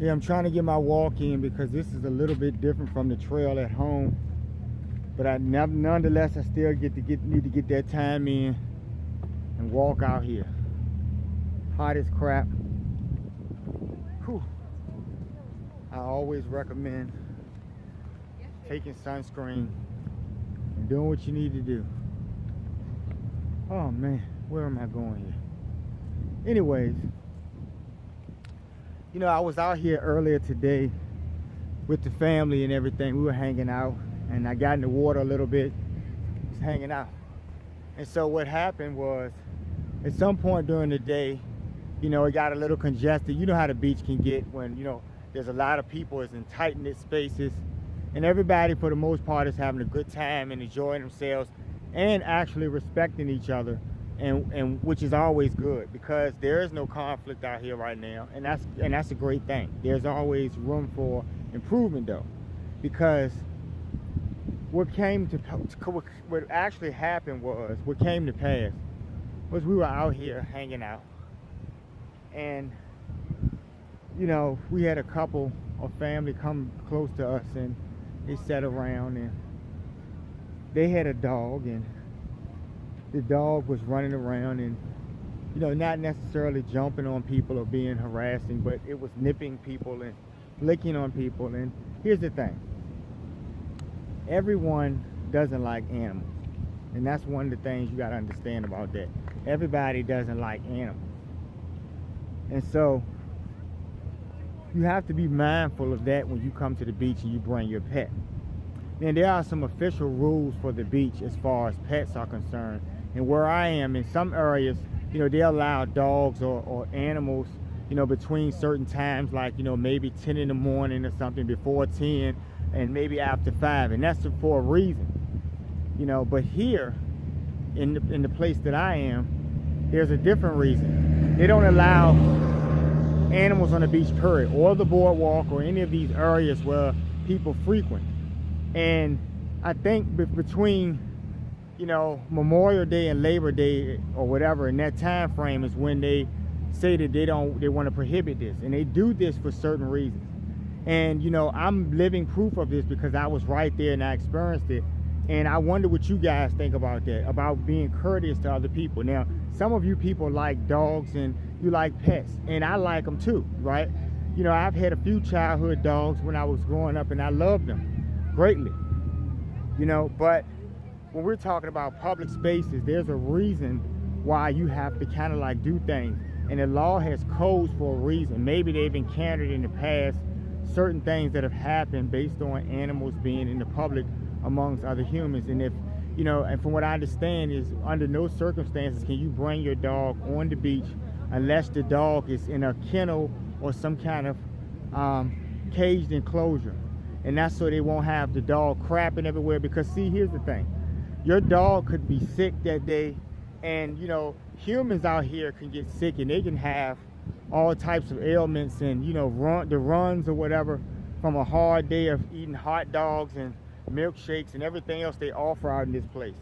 Yeah, I'm trying to get my walk in because this is a little bit different from the trail at home. But nonetheless, I still need to get that time in and walk out here. Hot as crap. Whew. I always recommend taking sunscreen and doing what you need to do. Oh man, where am I going here? Anyways, I was out here earlier today with the family and everything. We were hanging out, and I got in the water a little bit, just hanging out. And so what happened was, at some point during the day, it got a little congested. You know how the beach can get when, there's a lot of people, it's in tight-knit spaces, and everybody, for the most part, is having a good time and enjoying themselves and actually respecting each other, and which is always good, because there is no conflict out here right now, and that's a great thing. There's always room for improvement, though, because what actually happened was, what came to pass was, we were out here hanging out, and we had a couple of family come close to us, and they sat around, and they had a dog, and the dog was running around and, not necessarily jumping on people or being harassing, but it was nipping people and licking on people. And here's the thing. Everyone doesn't like animals. And that's one of the things you got to understand about that. Everybody doesn't like animals. And so you have to be mindful of that when you come to the beach and you bring your pet. Then there are some official rules for the beach as far as pets are concerned. And where I am, in some areas, they allow dogs or animals, between certain times, like, maybe 10 in the morning or something, before 10, and maybe after 5. And that's for a reason. But here, in the place that I am, there's a different reason. They don't allow animals on the beach, period, or the boardwalk, or any of these areas where people frequent. And I think between, Memorial Day and Labor Day or whatever, in that time frame, is when they say that they want to prohibit this, and they do this for certain reasons. And I'm living proof of this, because I was right there and I experienced it. And I wonder what you guys think about that, about being courteous to other people. Now, some of you people like dogs and you like pets, and I like them too, right? I've had a few childhood dogs when I was growing up, and I loved them greatly. But when we're talking about public spaces, there's a reason why you have to kind of like do things. And the law has codes for a reason. Maybe they've encountered in the past certain things that have happened based on animals being in the public amongst other humans. And if, and from what I understand is, under no circumstances can you bring your dog on the beach unless the dog is in a kennel or some kind of caged enclosure. And that's so they won't have the dog crapping everywhere. Because see, here's the thing. Your dog could be sick that day, and humans out here can get sick, and they can have all types of ailments, and the runs or whatever from a hard day of eating hot dogs and milkshakes and everything else they offer out in this place.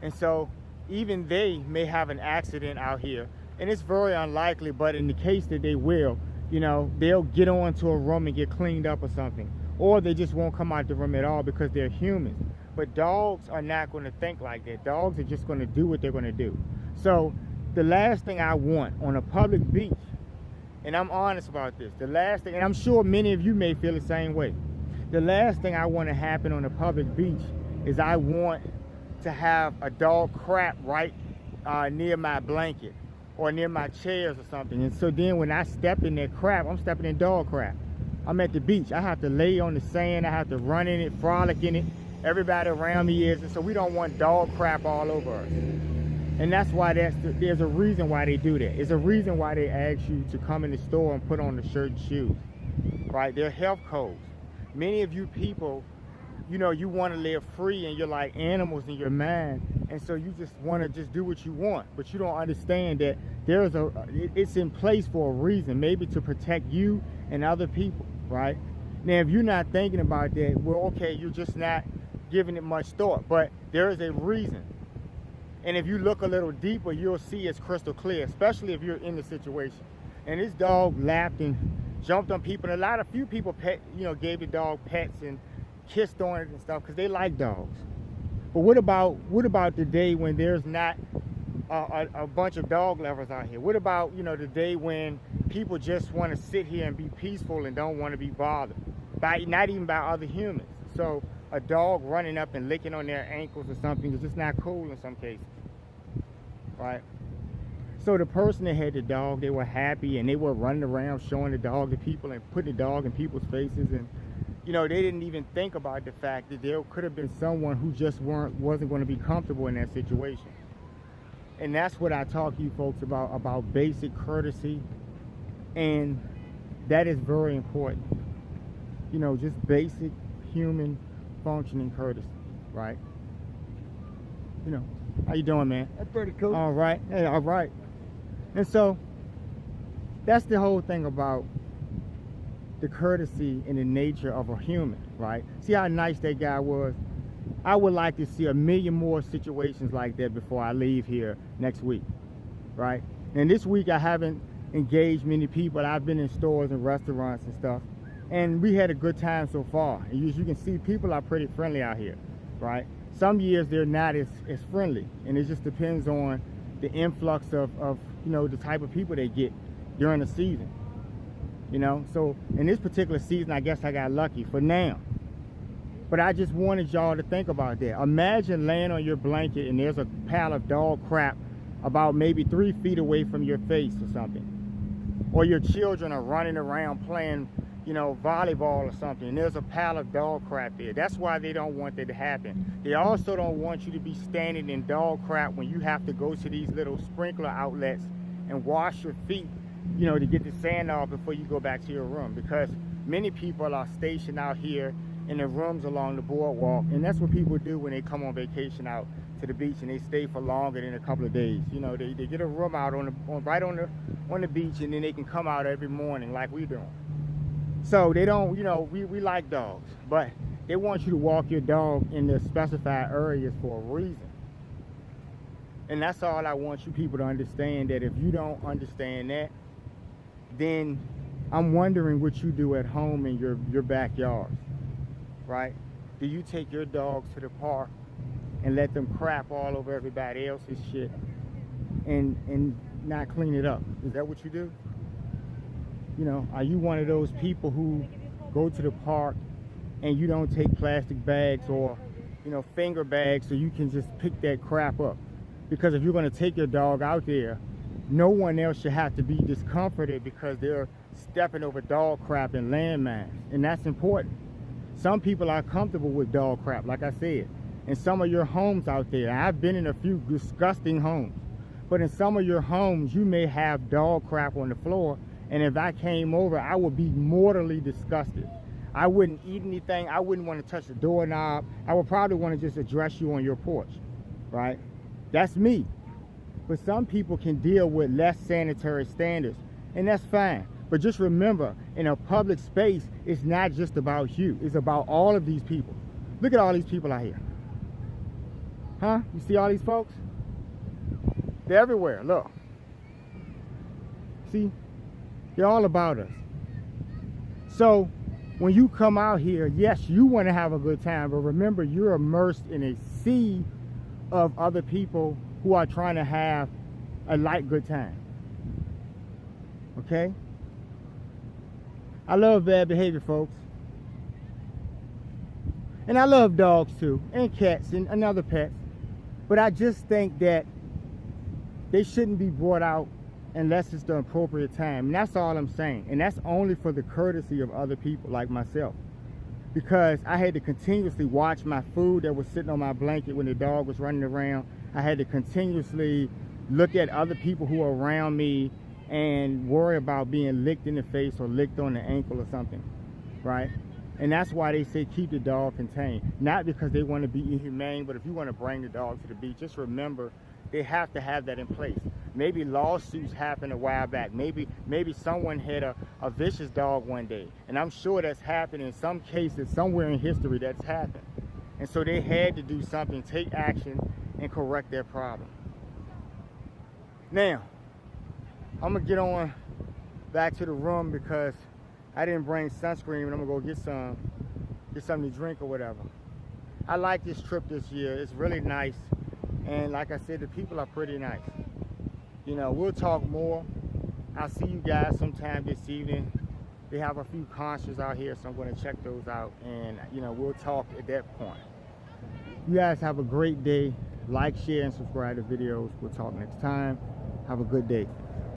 And so even they may have an accident out here, and it's very unlikely, but in the case that they will, they'll get onto a room and get cleaned up or something, or they just won't come out the room at all because they're humans. But dogs are not going to think like that. Dogs are just going to do what they're going to do. So the last thing I want on a public beach, and I'm honest about this, the last thing, and I'm sure many of you may feel the same way, the last thing I want to happen on a public beach is I want to have a dog crap right near my blanket or near my chairs or something. And so then when I step in that crap, I'm stepping in dog crap. I'm at the beach. I have to lay on the sand. I have to run in it, frolic in it. Everybody around me is. And so we don't want dog crap all over us. And that's why there's a reason why they do that. There's a reason why they ask you to come in the store and put on the shirt and shoes. Right? They're health codes. Many of you people, you want to live free, and you're like animals in your mind. And so you just want to just do what you want. But you don't understand that it's in place for a reason. Maybe to protect you and other people. Right? Now, if you're not thinking about that, well, okay, you're just not giving it much thought. But there is a reason. And if you look a little deeper, you'll see it's crystal clear, especially if you're in the situation. And this dog lapped and jumped on people. And a few people gave the dog pets and kissed on it and stuff because they like dogs. But what about the day when there's not a bunch of dog lovers out here? What about, the day when people just want to sit here and be peaceful and don't want to be bothered not even by other humans? So a dog running up and licking on their ankles or something is just not cool in some cases, right? So the person that had the dog, they were happy and they were running around showing the dog to people and putting the dog in people's faces, and they didn't even think about the fact that there could have been someone who just wasn't going to be comfortable in that situation. And that's what I talk to you folks about basic courtesy, and that is very important. Just basic human functioning courtesy, right? How you doing, man? That's pretty cool. All right. Hey, all right. And so that's the whole thing about the courtesy and the nature of a human, right? See how nice that guy was? I would like to see a million more situations like that before I leave here next week, right? And this week I haven't engaged many people. I've been in stores and restaurants and stuff, and we had a good time so far. And as you can see, people are pretty friendly out here, right? Some years they're not as friendly, and it just depends on the influx of the type of people they get during the season. So in this particular season, I guess I got lucky for now. But I just wanted y'all to think about that. Imagine laying on your blanket and there's a pile of dog crap about maybe 3 feet away from your face or something. Or your children are running around playing, volleyball or something, and there's a pile of dog crap there. That's why they don't want that to happen. They also don't want you to be standing in dog crap when you have to go to these little sprinkler outlets and wash your feet, to get the sand off before you go back to your room, because many people are stationed out here in the rooms along the boardwalk, and that's what people do when they come on vacation out to the beach and they stay for longer than a couple of days. They get a room out right on the beach, and then they can come out every morning like we do. So they don't, we like dogs, but they want you to walk your dog in the specified areas for a reason. And that's all I want you people to understand, that if you don't understand that, then I'm wondering what you do at home in your backyards, right? Do you take your dogs to the park and let them crap all over everybody else's shit and not clean it up? Is that what you do? Are you one of those people who go to the park and you don't take plastic bags or, finger bags so you can just pick that crap up? Because if you're going to take your dog out there, no one else should have to be discomforted because they're stepping over dog crap and landmines. And that's important. Some people are comfortable with dog crap, like I said. In some of your homes out there, I've been in a few disgusting homes, but in some of your homes, you may have dog crap on the floor. And if I came over, I would be mortally disgusted. I wouldn't eat anything. I wouldn't want to touch the doorknob. I would probably want to just address you on your porch, right? That's me. But some people can deal with less sanitary standards, and that's fine. But just remember, in a public space, it's not just about you. It's about all of these people. Look at all these people out here. Huh? You see all these folks? They're everywhere. Look. See? They're all about us. So when you come out here, yes, you want to have a good time, but remember, you're immersed in a sea of other people who are trying to have a light good time. Okay? I love bad behavior, folks. And I love dogs too, and cats and other pets. But I just think that they shouldn't be brought out unless it's the appropriate time. And that's all I'm saying. And that's only for the courtesy of other people like myself. Because I had to continuously watch my food that was sitting on my blanket when the dog was running around. I had to continuously look at other people who are around me and worry about being licked in the face or licked on the ankle or something, right? And that's why they say keep the dog contained. Not because they want to be inhumane, but if you want to bring the dog to the beach, just remember they have to have that in place. Maybe lawsuits happened a while back. Maybe someone had a vicious dog one day. And I'm sure that's happened in some cases somewhere in history. That's happened. And so they had to do something, take action, and correct their problem. Now, I'm going to get on back to the room because I didn't bring sunscreen, and I'm gonna go get something to drink or whatever. I like this trip this year. It's really nice, and like I said, the people are pretty nice. You know, we'll talk more. I'll see you guys sometime this evening. They have a few concerts out here, so I'm going to check those out, and you know, we'll talk at that point. You guys have a great day. Like, share, and subscribe to videos. We'll talk next time. Have a good day.